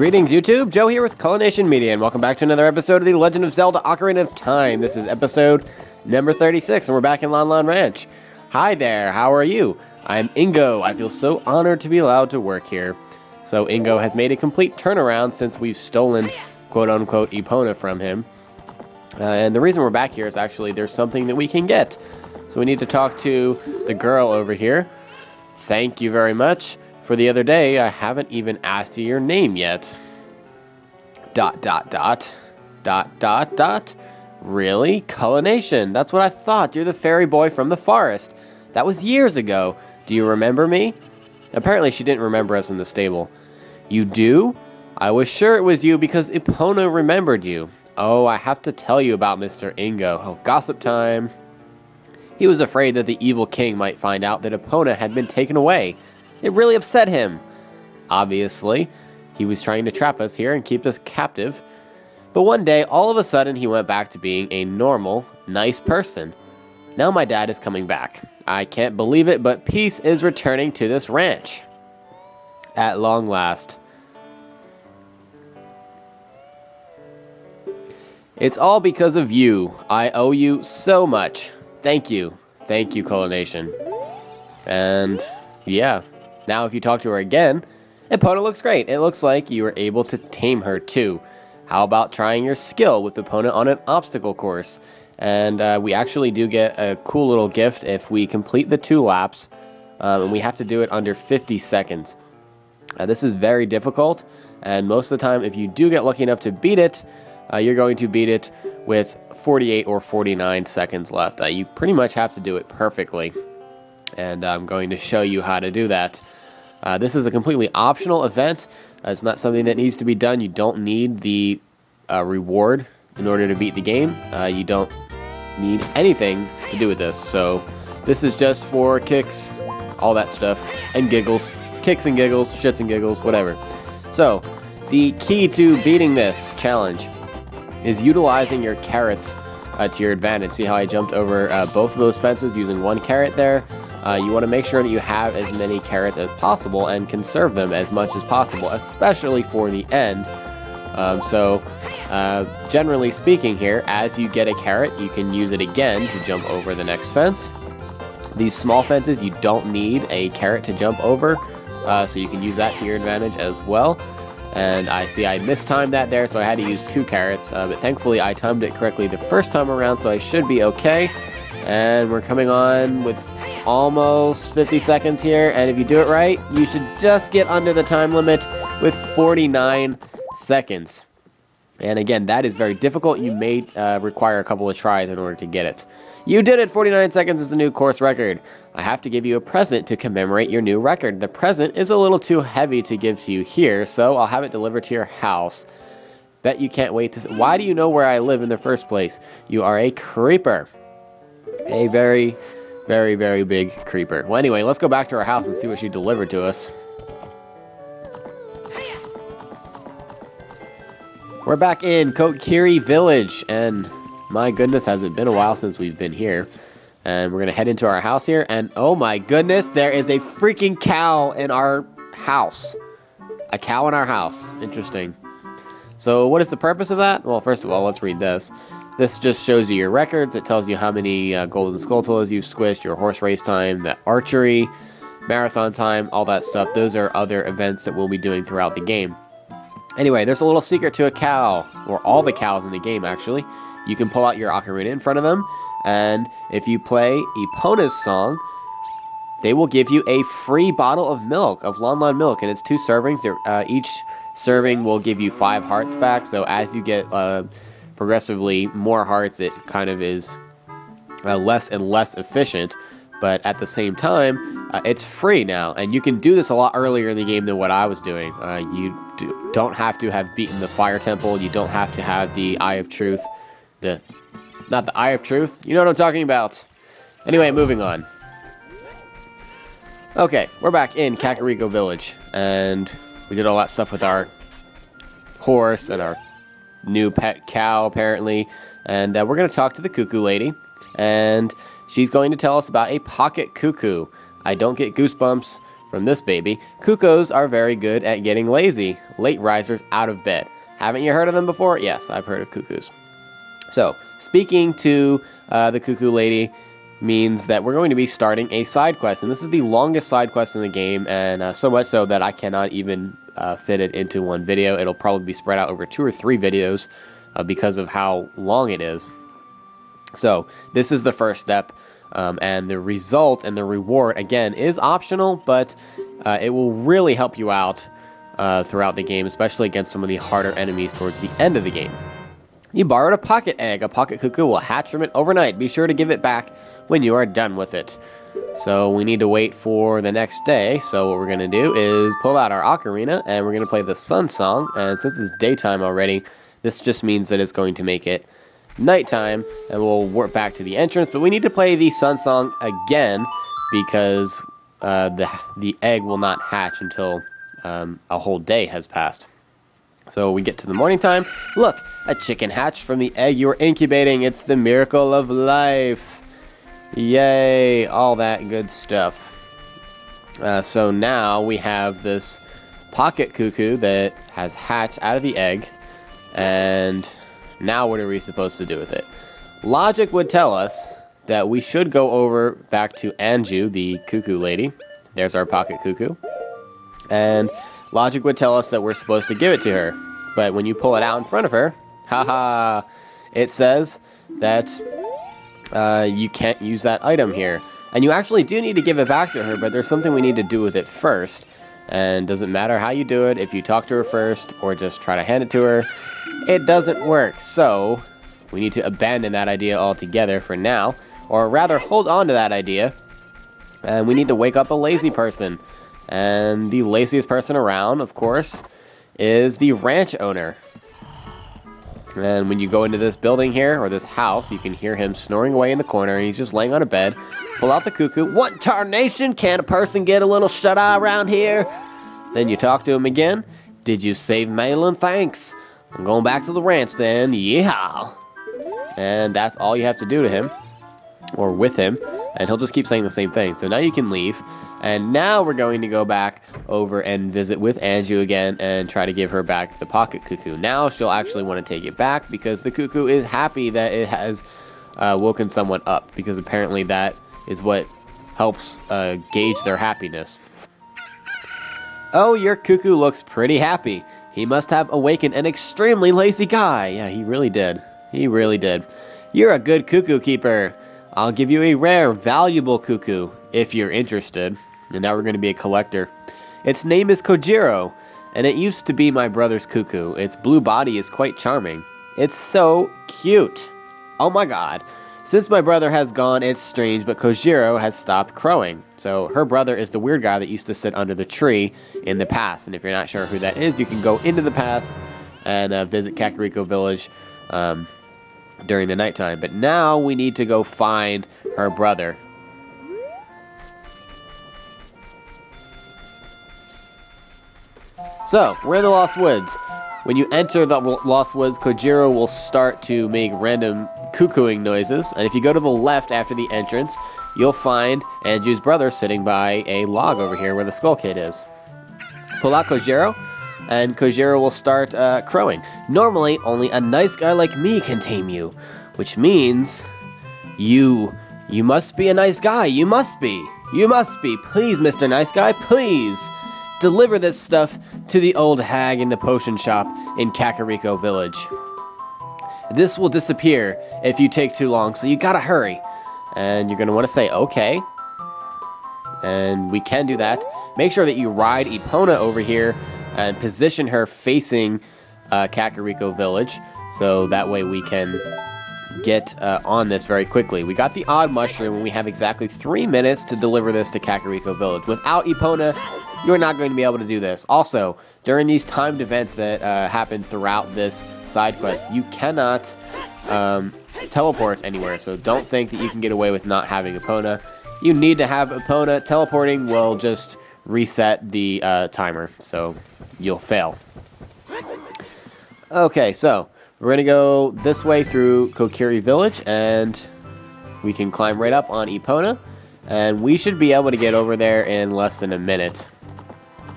Greetings YouTube, Joe here with Culination Media, and welcome back to another episode of The Legend of Zelda Ocarina of Time. This is episode number 36, and we're back in Lon Lon Ranch. Hi there, how are you? I'm Ingo. I feel so honored to be allowed to work here. So Ingo has made a complete turnaround since we've stolen, quote-unquote, Epona from him. And the reason we're back here is actually there's something that we can get. So we need to talk to the girl over here. Thank you very much. For the other day, I haven't even asked you your name yet. ... Really? Culination. That's what I thought. You're the fairy boy from the forest. That was years ago. Do you remember me? Apparently she didn't remember us in the stable. You do? I was sure it was you because Epona remembered you. Oh, I have to tell you about Mr. Ingo. Oh, gossip time. He was afraid that the evil king might find out that Epona had been taken away. It really upset him. Obviously, he was trying to trap us here and keep us captive. But one day, all of a sudden, he went back to being a normal, nice person. Now my dad is coming back. I can't believe it, but peace is returning to this ranch. At long last. It's all because of you. I owe you so much. Thank you. Thank you, Culination. And, yeah. Now, if you talk to her again, Epona looks great. It looks like you were able to tame her, too. How about trying your skill with Epona on an obstacle course? And we actually do get a cool little gift if we complete the 2 laps. And we have to do it under 50 seconds. This is very difficult. And most of the time, if you do get lucky enough to beat it, you're going to beat it with 48 or 49 seconds left. You pretty much have to do it perfectly. And I'm going to show you how to do that. This is a completely optional event. It's not something that needs to be done. You don't need the reward in order to beat the game. You don't need anything to do with this. So this is just for kicks, all that stuff, and giggles. Kicks and giggles, shits and giggles, whatever. So the key to beating this challenge is utilizing your carrots to your advantage. See how I jumped over both of those fences using 1 carrot there? You want to make sure that you have as many carrots as possible and conserve them as much as possible, especially for the end. Generally speaking here, as you get a carrot, you can use it again to jump over the next fence. These small fences, you don't need a carrot to jump over, so you can use that to your advantage as well. And I see I mistimed that there, so I had to use 2 carrots, but thankfully I timed it correctly the first time around, so I should be okay. And we're coming on with almost 50 seconds here, and if you do it right, you should just get under the time limit with 49 seconds. And again, that is very difficult. You may require a couple of tries in order to get it. You did it! 49 seconds is the new course record. I have to give you a present to commemorate your new record. The present is a little too heavy to give to you here, so I'll have it delivered to your house. Bet you can't wait to see. Why do you know where I live in the first place? You are a creeper. A very, very, very big creeper. Well, anyway, let's go back to our house and see what she delivered to us. We're back in Kokiri Village, and my goodness, has it been a while since we've been here. And we're going to head into our house here, and oh my goodness, there is a freaking cow in our house. A cow in our house. Interesting. So what is the purpose of that? Well, first of all, let's read this. This just shows you your records. It tells you how many golden skulltulas you've squished, your horse race time, the archery, marathon time, all that stuff. Those are other events that we'll be doing throughout the game. Anyway, there's a little secret to a cow, or all the cows in the game, actually. You can pull out your ocarina in front of them, and if you play Epona's song, they will give you a free bottle of milk, of Lon Lon milk, and it's 2 servings. Each serving will give you 5 hearts back, so as you get progressively more hearts, it kind of is less and less efficient, but at the same time, it's free now, and you can do this a lot earlier in the game than what I was doing. You don't have to have beaten the Fire Temple, you don't have to have the Eye of Truth, not the Eye of Truth, you know what I'm talking about. Anyway, moving on. Okay, we're back in Kakariko Village, and we did all that stuff with our horse and our new pet cow, apparently, and we're going to talk to the cuckoo lady, and she's going to tell us about a pocket cuckoo. I don't get goosebumps from this baby. Cuckoos are very good at getting lazy. Late risers out of bed. Haven't you heard of them before? Yes, I've heard of cuckoos. So, speaking to the cuckoo lady means that we're going to be starting a side quest. And this is the longest side quest in the game, and so much so that I cannot even fit it into one video. It'll probably be spread out over 2 or 3 videos because of how long it is. So, this is the first step. And the result and the reward, again, is optional, but it will really help you out throughout the game, especially against some of the harder enemies towards the end of the game. You borrowed a pocket egg. A pocket cuckoo will hatch from it overnight. Be sure to give it back when you are done with it. So we need to wait for the next day. So what we're going to do is pull out our ocarina, and we're going to play the sun song. And since it's daytime already, this just means that it's going to make it nighttime, and we'll warp back to the entrance. But we need to play the sun song again because the egg will not hatch until a whole day has passed. So we get to the morning time. Look, a chicken hatched from the egg you were incubating. It's the miracle of life. Yay, all that good stuff. So now we have this pocket cuckoo that has hatched out of the egg, and now what are we supposed to do with it? Logic would tell us that we should go over back to Anju, the cuckoo lady. There's our pocket cuckoo. And logic would tell us that we're supposed to give it to her. But when you pull it out in front of her, haha, it says that you can't use that item here. And you actually do need to give it back to her, but there's something we need to do with it first. And doesn't matter how you do it, if you talk to her first or just try to hand it to her, it doesn't work. So we need to abandon that idea altogether for now, or rather hold on to that idea. And we need to wake up a lazy person. And the laziest person around, of course, is the ranch owner. And when you go into this building here, or this house, you can hear him snoring away in the corner, and he's just laying on a bed. Pull out the cuckoo. What tarnation? Can't a person get a little shut-eye around here? Then you talk to him again. Did you save Malin? Thanks. I'm going back to the ranch then. Yeehaw. And that's all you have to do to him, or with him, and he'll just keep saying the same thing. So now you can leave. And now we're going to go back over and visit with Anju again and try to give her back the pocket cuckoo. Now she'll actually want to take it back because the cuckoo is happy that it has woken someone up, because apparently that is what helps gauge their happiness. Oh, your cuckoo looks pretty happy. He must have awakened an extremely lazy guy. Yeah, he really did. He really did. You're a good cuckoo keeper. I'll give you a rare, valuable cuckoo if you're interested. And now we're going to be a collector. Its name is Kojiro, and it used to be my brother's cuckoo. Its blue body is quite charming. It's so cute. Oh my god. Since my brother has gone, it's strange, but Kojiro has stopped crowing. So her brother is the weird guy that used to sit under the tree in the past. And if you're not sure who that is, you can go into the past and visit Kakariko Village during the nighttime. But now we need to go find her brother. So, we're in the Lost Woods. When you enter the Lost Woods, Kojiro will start to make random cuckooing noises. And if you go to the left after the entrance, you'll find Anju's brother sitting by a log over here where the Skull Kid is. Pull out Kojiro, and Kojiro will start crowing. Normally, only a nice guy like me can tame you, which means you must be a nice guy. You must be. You must be. Please, Mr. Nice Guy, please. Deliver this stuff to the old hag in the potion shop in Kakariko Village. This will disappear if you take too long, so you gotta hurry. And you're gonna want to say, okay. And we can do that. Make sure that you ride Epona over here and position her facing Kakariko Village, so that way we can get on this very quickly. We got the odd mushroom, and we have exactly 3 minutes to deliver this to Kakariko Village. Without Epona, you're not going to be able to do this. Also, during these timed events that happen throughout this side quest, you cannot teleport anywhere, so don't think that you can get away with not having Epona. You need to have Epona. Teleporting will just reset the timer, so you'll fail. Okay, so we're going to go this way through Kokiri Village, and we can climb right up on Epona, and we should be able to get over there in less than a minute.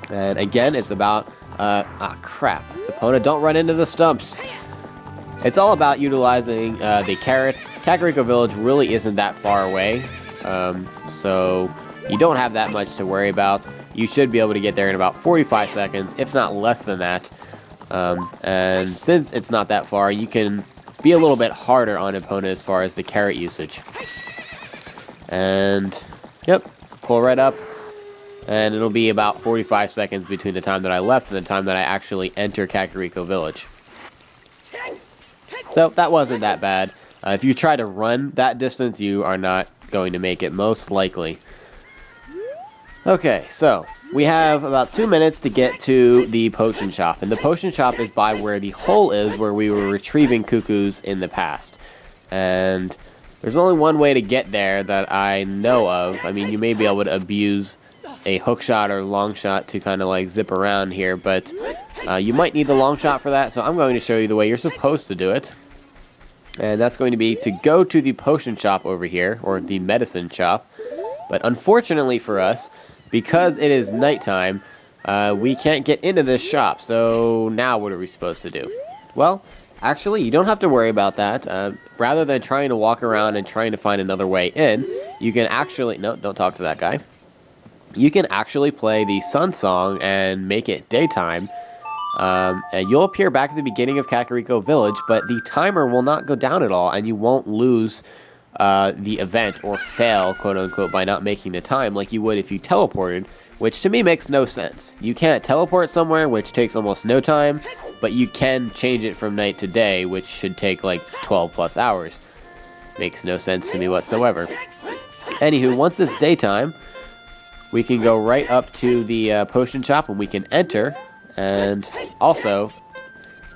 And again, it's about, crap. Epona, don't run into the stumps. It's all about utilizing the carrots. Kakariko Village really isn't that far away, so you don't have that much to worry about. You should be able to get there in about 45 seconds, if not less than that. And since it's not that far, you can be a little bit harder on Epona as far as the carrot usage. And, yep, pull right up. And it'll be about 45 seconds between the time that I left and the time that I actually enter Kakariko Village. So, that wasn't that bad. If you try to run that distance, you are not going to make it, most likely. Okay, so, we have about 2 minutes to get to the potion shop. And the potion shop is by where the hole is, where we were retrieving cuckoos in the past. And there's only one way to get there that I know of. I mean, you may be able to abuse a hook shot or long shot to kind of like zip around here, but you might need the long shot for that, so I'm going to show you the way you're supposed to do it. And that's going to be to go to the potion shop over here, or the medicine shop. But unfortunately for us, because it is nighttime, we can't get into this shop, so now what are we supposed to do? Well, actually, you don't have to worry about that. Rather than trying to walk around and trying to find another way in, you can actually... No, don't talk to that guy. You can actually play the Sun Song and make it daytime. And you'll appear back at the beginning of Kakariko Village, but the timer will not go down at all, and you won't lose the event or fail, quote-unquote, by not making the time like you would if you teleported, which to me makes no sense. You can't teleport somewhere, which takes almost no time, but you can change it from night to day, which should take like 12 plus hours. Makes no sense to me whatsoever. Anywho, once it's daytime, we can go right up to the potion shop and we can enter. And also,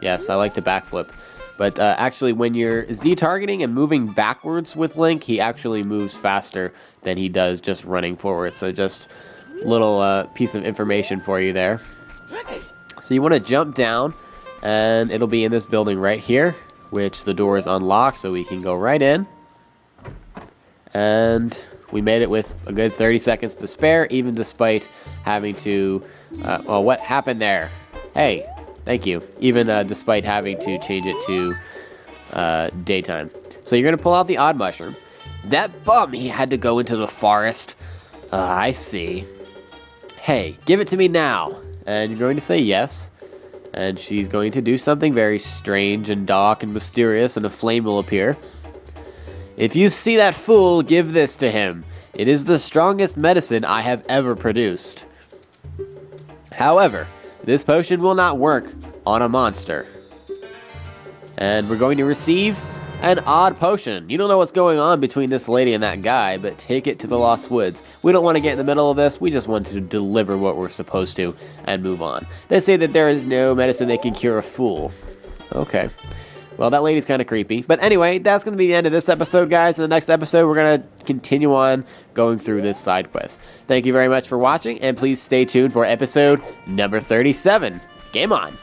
yes, I like to backflip. But actually, when you're Z-targeting and moving backwards with Link, he actually moves faster than he does just running forward. So just a little piece of information for you there. So you want to jump down, and it'll be in this building right here, which the door is unlocked, so we can go right in. And we made it with a good 30 seconds to spare, even despite having to... well, what happened there? Hey, thank you. Even despite having to change it to daytime. So you're going to pull out the odd mushroom. That bum, he had to go into the forest. I see. Hey, give it to me now. And you're going to say yes. And she's going to do something very strange and dark and mysterious, and a flame will appear. If you see that fool, give this to him. It is the strongest medicine I have ever produced. However, this potion will not work on a monster. And we're going to receive an odd potion. You don't know what's going on between this lady and that guy, but take it to the Lost Woods. We don't want to get in the middle of this. We just want to deliver what we're supposed to and move on. They say that there is no medicine that can cure a fool. Okay. Well, that lady's kind of creepy. But anyway, that's going to be the end of this episode, guys. In the next episode, we're going to continue on going through this side quest. Thank you very much for watching, and please stay tuned for episode number 37. Game on!